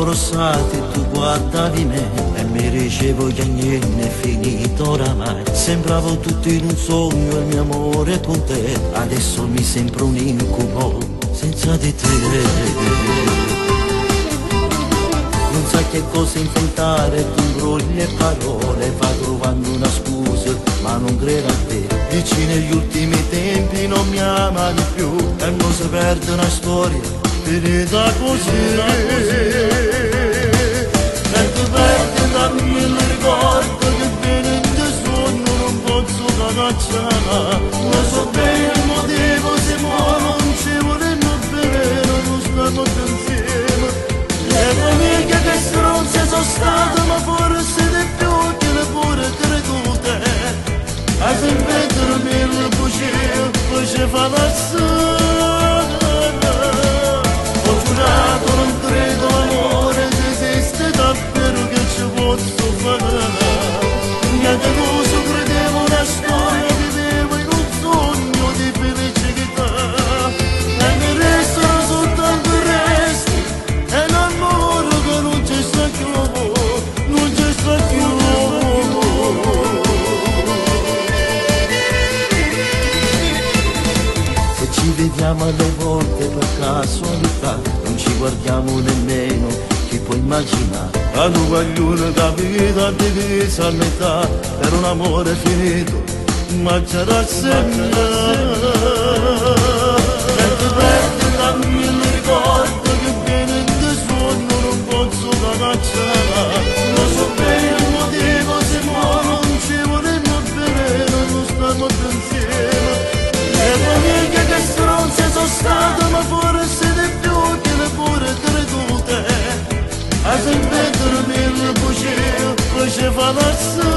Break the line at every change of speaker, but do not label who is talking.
rossati tu guardavi me e mi dicevo che niente è finito oramai. Sembravo tutto in un sogno il mio amore con te, adesso mi sembra un incubo senza di te. Non sai che cosa inventare, tu imbrogli e parole, va trovando una scusa, ma non credo a te. Dici negli ultimi tempi non mi amano più, e non si perde una storia finita così. E ti perdi da mille ricordi che viene in te sogno, non posso cacciare. Lo so bene il motivo, se muoio non ci vorremmo bene, non stiamo insieme. Le mie amiche che stronze sono state, ma forse di più che le pure credute. A sempre dormire il bugie, poi ci fa passare. Ho giurato, non credo l'amore, se esiste davvero che ci posso fare. Niente cosa credevo una storia, vivevo in un sogno di felicità. E mi restano soltanto i resti, e l'amore che non ci sta più, non ci sta più. Ci vediamo alle volte per casualità, non ci guardiamo nemmeno, chi può immaginare? A due guaglione da vita divisa a metà, per un amore finito, ma ci rassegna. E ti perdi da mille ricordi che viene in te sogno, non posso cacciare. Lo so bene il motivo, se muoio non ci vorremmo bene, non stiamo insieme. Le mie amiche che stronze sono state, ma forse di più che le pure credute. A sempre dormire il bugie, poi ci fa passare.